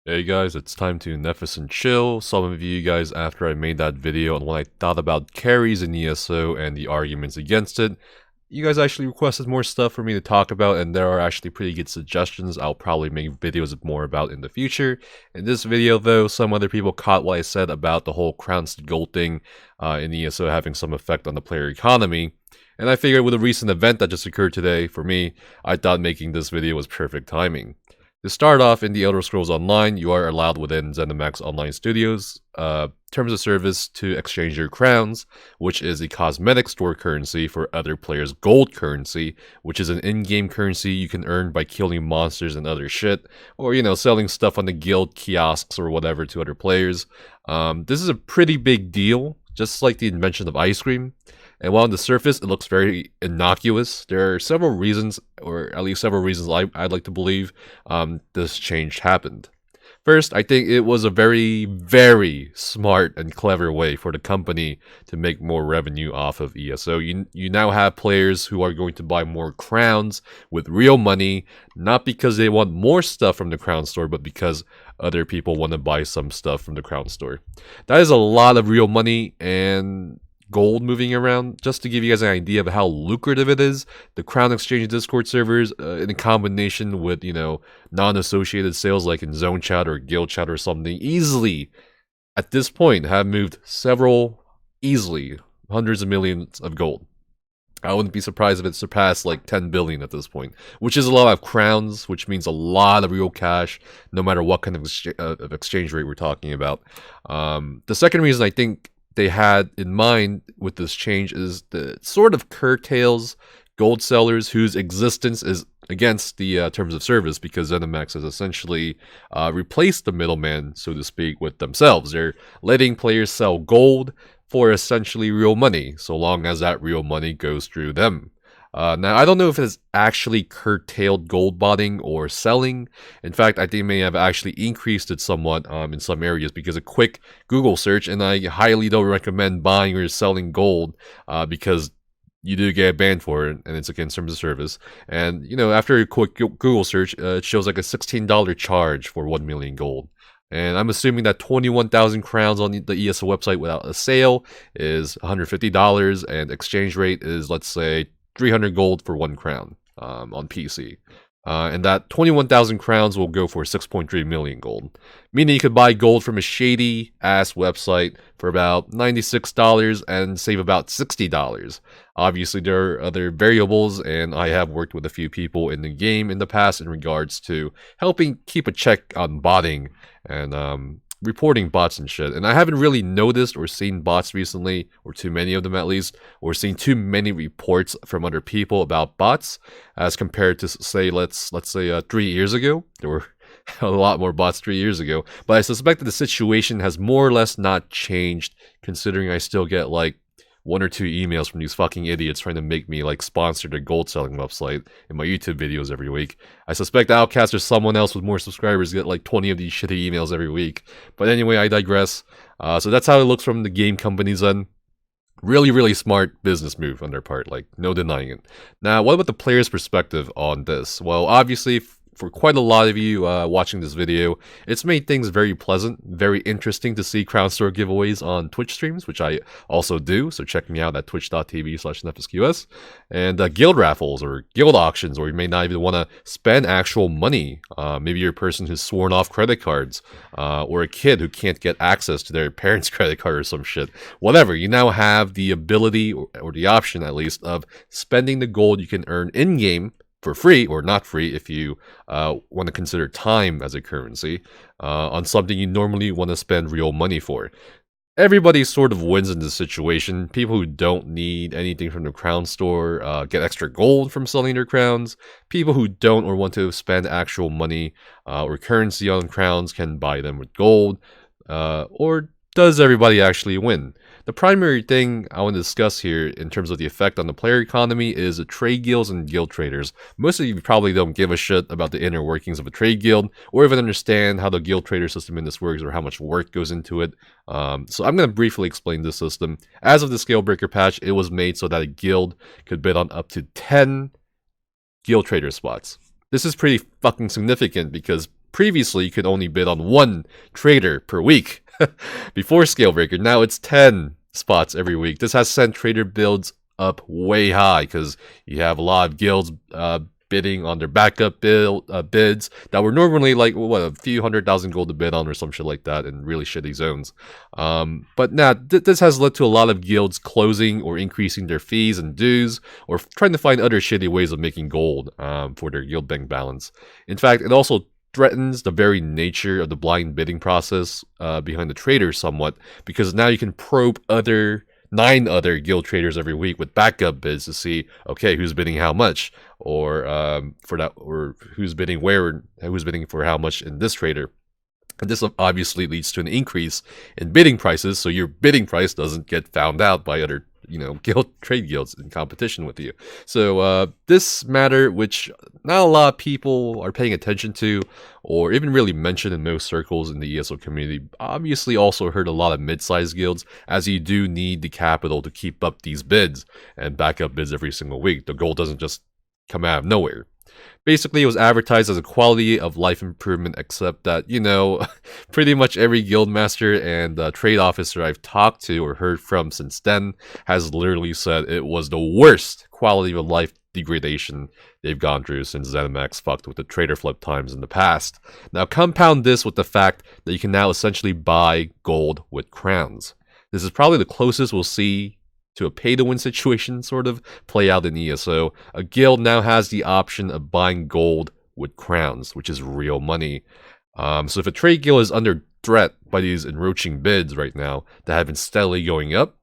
Hey guys, it's time to Nephis and chill. Some of you guys, after I made that video on what I thought about carries in ESO and the arguments against it, you guys actually requested more stuff for me to talk about, and there are actually pretty good suggestions I'll probably make videos more about in the future. In this video though, some other people caught what I said about the whole crowns to gold thing in ESO having some effect on the player economy. And I figured with a recent event that just occurred today, for me, I thought making this video was perfect timing. To start off, in the Elder Scrolls Online, you are allowed within ZeniMax Online Studios terms of service to exchange your crowns, which is a cosmetic store currency, for other players' gold currency, which is an in-game currency you can earn by killing monsters and other shit, or, selling stuff on the guild kiosks or whatever to other players. This is a pretty big deal, just like the invention of ice cream. And while on the surface it looks very innocuous, there are several reasons, or at least several reasons I'd like to believe this change happened. First, I think it was a very, very smart and clever way for the company to make more revenue off of ESO. You now have players who are going to buy more crowns with real money, not because they want more stuff from the crown store, but because other people want to buy some stuff from the crown store. That is a lot of real money and gold moving around. Just to give you guys an idea of how lucrative it is, the Crown Exchange Discord servers, in combination with, non-associated sales like in Zone Chat or Guild Chat or something, easily, at this point, have moved easily, hundreds of millions of gold. I wouldn't be surprised if it surpassed like 10 billion at this point, which is a lot of crowns, which means a lot of real cash, no matter what kind of exchange rate we're talking about. The second reason I think they had in mind with this change is the sort of curtails gold sellers whose existence is against the terms of service, because ZeniMax has essentially replaced the middleman, so to speak, with themselves. They're letting players sell gold for essentially real money, so long as that real money goes through them. Now, I don't know if it's actually curtailed gold botting or selling. In fact, I think it may have actually increased it somewhat in some areas, because a quick Google search, and I highly don't recommend buying or selling gold because you do get banned for it, and it's against terms of service. And, after a quick Google search, it shows like a $16 charge for 1 million gold. And I'm assuming that 21,000 crowns on the ESO website without a sale is $150, and exchange rate is, let's say, 300 gold for 1 crown on PC. And that 21,000 crowns will go for 6.3 million gold. Meaning you could buy gold from a shady-ass website for about $96 and save about $60. Obviously, there are other variables, and I have worked with a few people in the game in the past in regards to helping keep a check on botting and reporting bots and shit. And I haven't really noticed or seen bots recently, or too many of them at least, or seen too many reports from other people about bots as compared to, say, let's say 3 years ago. There were a lot more bots 3 years ago, but I suspect that the situation has more or less not changed, considering I still get like 1 or 2 emails from these fucking idiots trying to make me like sponsor their gold selling website in my YouTube videos every week. I suspect Outcast or someone else with more subscribers get like 20 of these shitty emails every week. But anyway, I digress. So that's how it looks from the game company's end. Really, really smart business move on their part, like, no denying it. Now, what about the player's perspective on this? Well, obviously, for quite a lot of you watching this video, it's made things very pleasant, very interesting to see Crown Store giveaways on Twitch streams, which I also do, so check me out at twitch.tv/NephisQS, and guild raffles or guild auctions, where you may not even want to spend actual money. Maybe you're a person who's sworn off credit cards, or a kid who can't get access to their parents' credit card or some shit. Whatever, you now have the ability, or the option at least, of spending the gold you can earn in-game for free, or not free if you want to consider time as a currency, on something you normally want to spend real money for. Everybody sort of wins in this situation. People who don't need anything from the crown store get extra gold from selling their crowns. People who don't or want to spend actual money or currency on crowns can buy them with gold. Or does everybody actually win? The primary thing I want to discuss here in terms of the effect on the player economy is the trade guilds and guild traders. Most of you probably don't give a shit about the inner workings of a trade guild, or even understand how the guild trader system in this works, or how much work goes into it. So I'm going to briefly explain this system. As of the Scalebreaker patch, it was made so that a guild could bid on up to 10 guild trader spots. This is pretty fucking significant, because previously you could only bid on 1 trader per week before Scalebreaker. Now it's 10 spots every week. This has sent trader builds up way high because you have a lot of guilds bidding on their backup bids that were normally like what, a few 100,000 gold to bid on or some shit like that in really shitty zones. But now this has led to a lot of guilds closing or increasing their fees and dues, or trying to find other shitty ways of making gold for their guild bank balance. In fact, it also threatens the very nature of the blind bidding process behind the traders somewhat, because now you can probe 9 other guild traders every week with backup bids to see, okay, who's bidding how much, or for that, or who's bidding where, who's bidding for how much in this trader. And this obviously leads to an increase in bidding prices, so your bidding price doesn't get found out by other, trade guilds in competition with you. So this matter, which not a lot of people are paying attention to, or even really mentioned in most circles in the ESO community, obviously also hurt a lot of mid-sized guilds, as you do need the capital to keep up these bids and backup bids every single week. The gold doesn't just come out of nowhere. Basically, it was advertised as a quality of life improvement, except that, pretty much every guildmaster and trade officer I've talked to or heard from since then has literally said it was the worst quality of life degradation they've gone through since ZeniMax fucked with the trader flip times in the past. Now, compound this with the fact that you can now essentially buy gold with crowns. This is probably the closest we'll see to a pay-to-win situation sort of play out in ESO. A guild now has the option of buying gold with crowns, which is real money. So if a trade guild is under threat by these encroaching bids right now that have been steadily going up,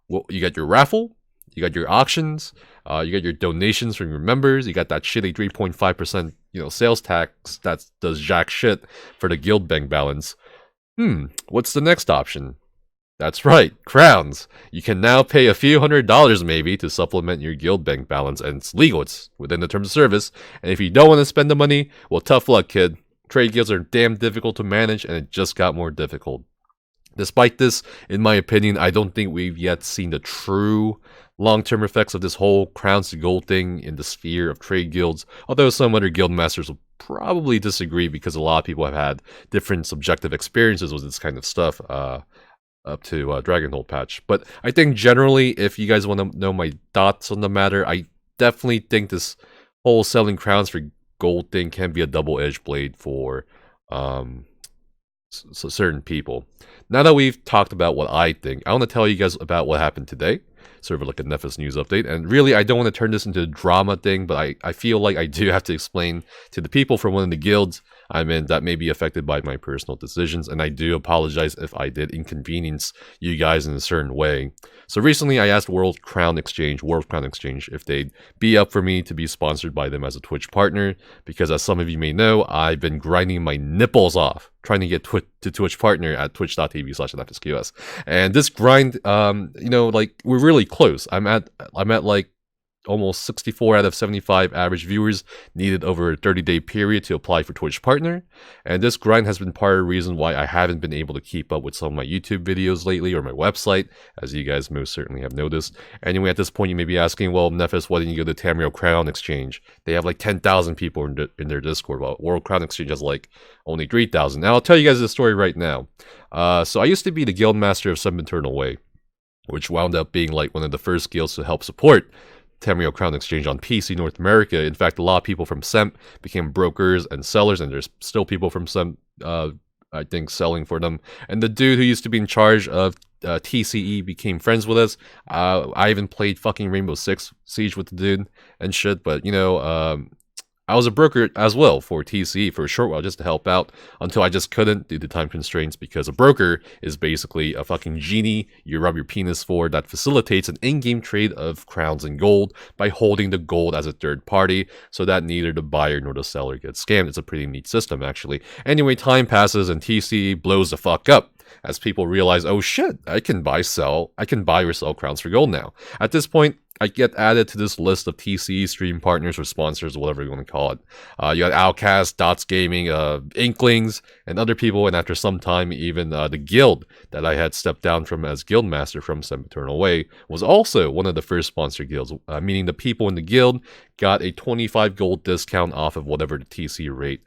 well, you got your raffle, you got your auctions, you got your donations from your members, you got that shitty 3.5% sales tax that does jack shit for the guild bank balance. What's the next option? That's right, crowns. You can now pay a few $100s maybe to supplement your guild bank balance, and it's legal, it's within the terms of service. And if you don't want to spend the money, well, tough luck, kid. Trade guilds are damn difficult to manage, and it just got more difficult. Despite this, in my opinion, I don't think we've yet seen the true long-term effects of this whole crowns to gold thing in the sphere of trade guilds, although some other guild masters will probably disagree because a lot of people have had different subjective experiences with this kind of stuff up to Dragonhold patch. But I think generally, if you guys want to know my thoughts on the matter, I definitely think this whole selling crowns for gold thing can be a double-edged blade for certain people. Now that we've talked about what I think, I want to tell you guys about what happened today, sort of like a Nephis news update. And really, I don't want to turn this into a drama thing, but I feel like I do have to explain to the people from one of the guilds I'm in that may be affected by my personal decisions, and I do apologize if I did inconvenience you guys in a certain way. So recently, I asked World Crown Exchange, if they'd be up for me to be sponsored by them as a Twitch partner, because as some of you may know, I've been grinding my nipples off trying to get to Twitch partner at twitch.tv/NephisQS. And this grind, like, we're really close. I'm at like almost 64 out of 75 average viewers needed over a 30-day period to apply for Twitch partner. And this grind has been part of the reason why I haven't been able to keep up with some of my YouTube videos lately, or my website, as you guys most certainly have noticed. Anyway, at this point you may be asking, well, Nephis, why didn't you go to Tamriel Crown Exchange? They have like 10,000 people in their Discord, while World Crown Exchange has like only 3,000. Now I'll tell you guys the story right now. So I used to be the guild master of Sempiternal Way, which wound up being like one of the first guilds to help support Tamriel Crown Exchange on PC North America. In fact, a lot of people from Semp became brokers and sellers, and there's still people from Semp, I think, selling for them. And the dude who used to be in charge of TCE became friends with us. I even played fucking Rainbow Six Siege with the dude and shit, but I was a broker as well for TCE for a short while just to help out until I just couldn't due to time constraints, because a broker is basically a fucking genie you rub your penis for that facilitates an in-game trade of crowns and gold by holding the gold as a third party so that neither the buyer nor the seller gets scammed. It's a pretty neat system, actually. Anyway, time passes and TCE blows the fuck up as people realize, oh shit, I can buy or sell crowns for gold now. At this point, I get added to this list of TCE stream partners or sponsors, whatever you want to call it. You got Outcast, Dots Gaming, Inklings, and other people, and after some time, even the guild that I had stepped down from as guild master from Sempiternal Way was also one of the first sponsor guilds, meaning the people in the guild got a 25 gold discount off of whatever the TCE rate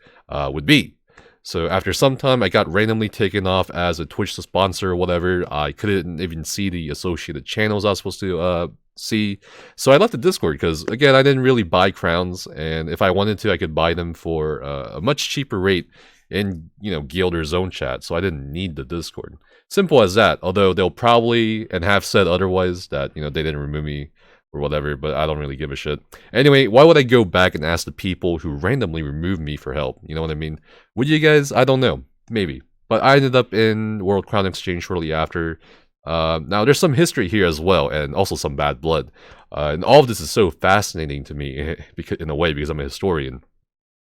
would be. So after some time, I got randomly taken off as a Twitch sponsor or whatever. I couldn't even see the associated channels I was supposed to see. So I left the Discord because, again, I didn't really buy crowns, and if I wanted to, I could buy them for a much cheaper rate in, guild or zone chat, so I didn't need the Discord. Simple as that, although they'll probably, and have said otherwise, that, they didn't remove me or whatever, but I don't really give a shit. Anyway, why would I go back and ask the people who randomly removed me for help? You know what I mean? Would you guys? I don't know. Maybe. But I ended up in World Crown Exchange shortly after. Now, there's some history here as well, and also some bad blood. And all of this is so fascinating to me, in a way, because I'm a historian.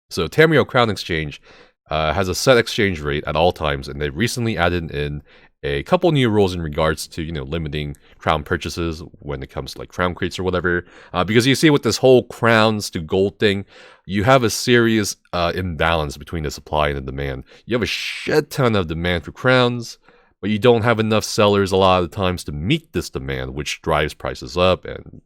So, Tamriel Crown Exchange has a set exchange rate at all times, and they recently added in a couple new rules in regards to, limiting crown purchases when it comes to like crown crates or whatever. Because you see with this whole crowns to gold thing, you have a serious imbalance between the supply and the demand. You have a shit ton of demand for crowns, but you don't have enough sellers a lot of the times to meet this demand, which drives prices up and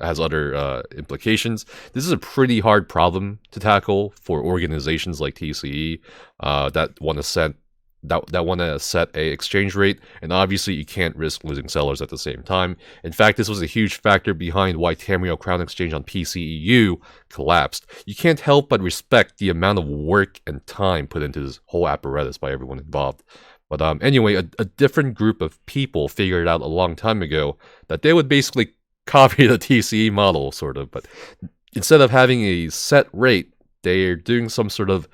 has other implications. This is a pretty hard problem to tackle for organizations like TCE that want to set a exchange rate, and obviously you can't risk losing sellers at the same time. In fact, this was a huge factor behind why Tamriel Crown Exchange on PCEU collapsed. You can't help but respect the amount of work and time put into this whole apparatus by everyone involved. But anyway, a different group of people figured out a long time ago that they would basically copy the TCE model, sort of, but instead of having a set rate, they're doing some sort of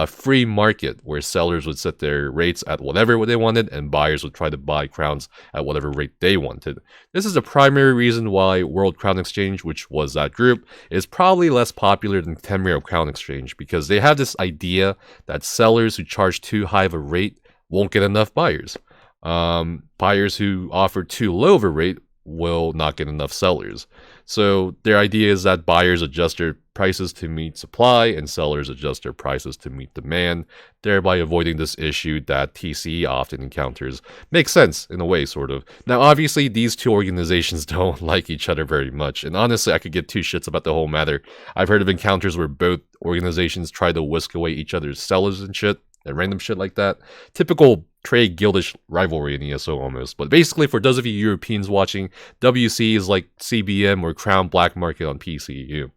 free market where sellers would set their rates at whatever they wanted and buyers would try to buy crowns at whatever rate they wanted. This is the primary reason why World Crown Exchange, which was that group, is probably less popular than Tamriel Crown Exchange, because they have this idea that sellers who charge too high of a rate won't get enough buyers. Buyers who offer too low of a rate will not get enough sellers. So their idea is that buyers adjust their prices to meet supply and sellers adjust their prices to meet demand, thereby avoiding this issue that TCE often encounters. Makes sense in a way, sort of. Now, obviously, these two organizations don't like each other very much, and honestly, I could give two shits about the whole matter. I've heard of encounters where both organizations try to whisk away each other's sellers and shit, and random shit like that. Typical trade guildish rivalry in ESO almost. But basically, for those of you Europeans watching, WC is like CBM or Crown Black Market on PCU.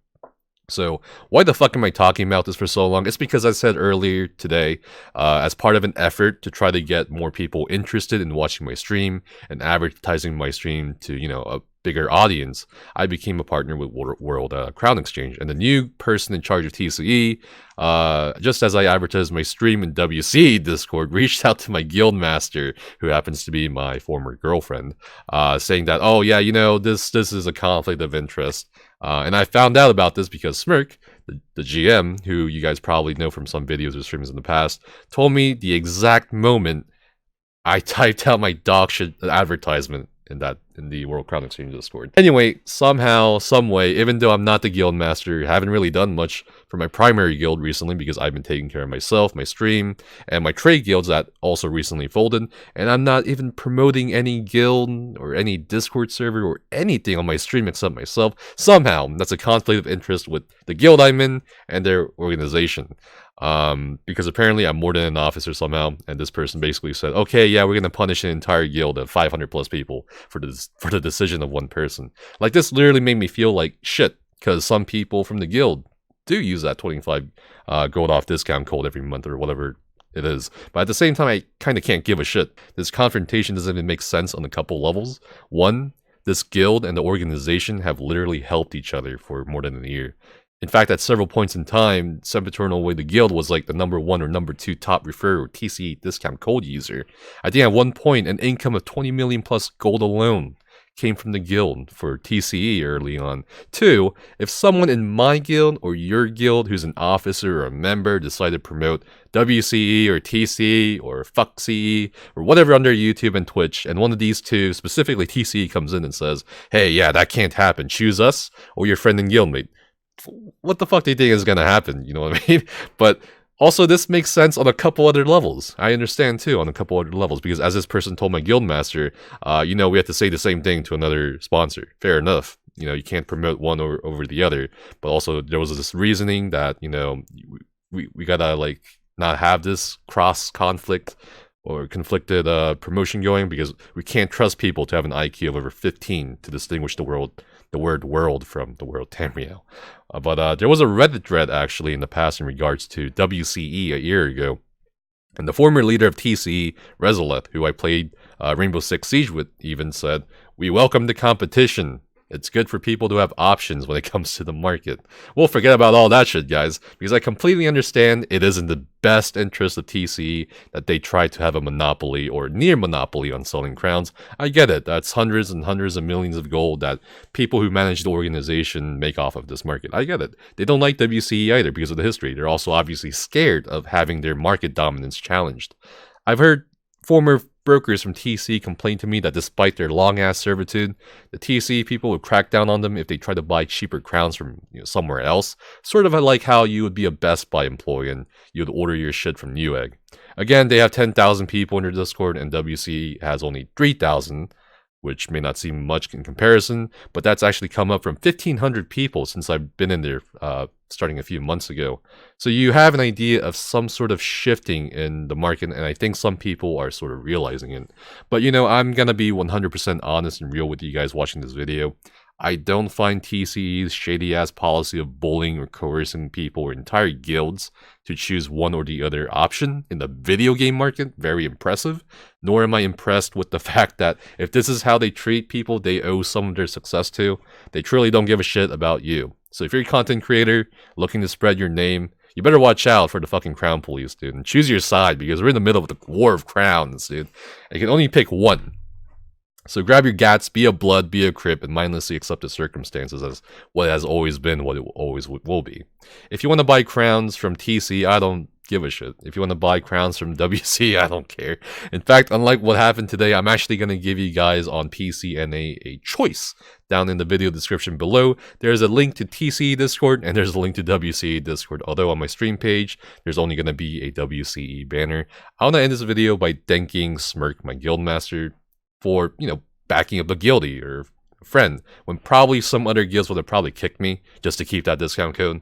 So why the fuck am I talking about this for so long? It's because I said earlier today, as part of an effort to try to get more people interested in watching my stream and advertising my stream to, a bigger audience, I became a partner with World Crown Exchange. And the new person in charge of TCE, just as I advertised my stream in WC Discord, reached out to my guild master, who happens to be my former girlfriend, saying that, oh yeah, this is a conflict of interest. And I found out about this because Smirk, the GM, who you guys probably know from some videos or streams in the past, told me the exact moment I typed out my dog shit advertisement in the World Crown Exchange Discord. Anyway, somehow, someway, even though I'm not the guild master, haven't really done much for my primary guild recently because I've been taking care of myself, my stream, and my trade guilds that also recently folded, and I'm not even promoting any guild or any Discord server or anything on my stream except myself. Somehow, that's a conflict of interest with the guild I'm in and their organization. Because apparently I'm more than an officer somehow, and this person basically said, okay, yeah, we're gonna punish an entire guild of 500 plus people for the decision of one person. Like, this literally made me feel like shit, because some people from the guild do use that 25 gold off discount code every month or whatever it is. But at the same time, I kind of can't give a shit. This confrontation doesn't even make sense on a couple levels. One, this guild and the organization have literally helped each other for more than a year. In fact, at several points in time, Sempiternal Way the Guild was like the number 1 or number 2 top referrer or TCE discount code user. I think at one point, an income of 20 million plus gold alone came from the guild for TCE early on. 2, if someone in my guild or your guild who's an officer or a member decided to promote WCE or TCE or fuck CE or whatever on their YouTube and Twitch, and one of these two, specifically TCE, comes in and says, hey, yeah, that can't happen, choose us or your friend and guildmate. What the fuck do you think is gonna happen? You know what I mean? But also, this makes sense on a couple other levels. I understand too on a couple other levels, because as this person told my guildmaster, we have to say the same thing to another sponsor. Fair enough. You can't promote one over the other. But also, there was this reasoning that we gotta not have this cross conflict or conflicted promotion going, because we can't trust people to have an IQ of over 15 to distinguish the word world from the word Tamriel. But there was a Reddit thread actually in the past in regards to WCE a year ago, and the former leader of TCE, Resoleth, who I played Rainbow Six Siege with, even said, "We welcome the competition. It's good for people to have options when it comes to the market." We'll forget about all that shit, guys, because I completely understand it is in the best interest of TCE that they try to have a monopoly or near monopoly on selling crowns. I get it. That's hundreds and hundreds of millions of gold that people who manage the organization make off of this market. I get it. They don't like WCE either because of the history. They're also obviously scared of having their market dominance challenged. I've heard former brokers from TC complain to me that despite their long-ass servitude, the TC people would crack down on them if they try to buy cheaper crowns from somewhere else, sort of like how you would be a Best Buy employee and you would order your shit from Newegg. Again, they have 10,000 people in their Discord and WC has only 3,000, which may not seem much in comparison, but that's actually come up from 1,500 people since I've been in there starting a few months ago. So you have an idea of some sort of shifting in the market, and I think some people are sort of realizing it. But I'm gonna be 100% honest and real with you guys watching this video. I don't find TCE's shady-ass policy of bullying or coercing people or entire guilds to choose one or the other option in the video game market very impressive, nor am I impressed with the fact that if this is how they treat people they owe some of their success to, they truly don't give a shit about you. So if you're a content creator looking to spread your name, you better watch out for the fucking crown police, dude, and choose your side, because we're in the middle of the war of crowns, dude. And you can only pick one. So grab your gats, be a blood, be a crip, and mindlessly accept the circumstances as what has always been, what it always will be. If you want to buy crowns from TC, I don't give a shit. If you want to buy crowns from WC, I don't care. In fact, unlike what happened today, I'm actually going to give you guys on PCNA a choice. Down in the video description below, there's a link to TCE Discord, and there's a link to WCE Discord. Although on my stream page, there's only going to be a WCE banner. I want to end this video by thanking Smirk, my guildmaster, for, backing up a guildie or a friend, when probably some other guilds would have probably kicked me just to keep that discount code.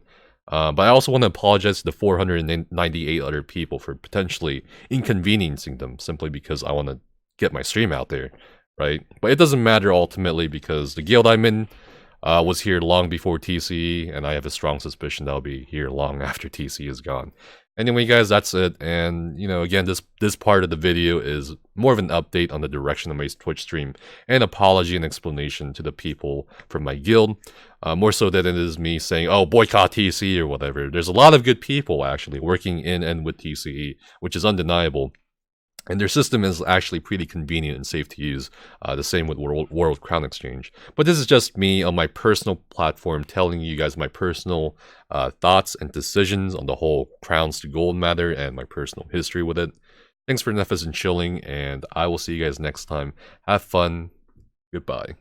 But I also want to apologize to the 498 other people for potentially inconveniencing them simply because I want to get my stream out there, right? But it doesn't matter ultimately, because the guild I'm in was here long before TCE, and I have a strong suspicion that I'll be here long after TCE is gone. Anyway, guys, that's it. And, again, this part of the video is more of an update on the direction of my Twitch stream, and apology and explanation to the people from my guild, more so than it is me saying, oh, boycott TCE or whatever. There's a lot of good people, actually, working in and with TCE, which is undeniable. And their system is actually pretty convenient and safe to use, the same with World Crown Exchange. But this is just me on my personal platform telling you guys my personal thoughts and decisions on the whole crowns to gold matter and my personal history with it. Thanks for Nefis and chilling, and I will see you guys next time. Have fun. Goodbye.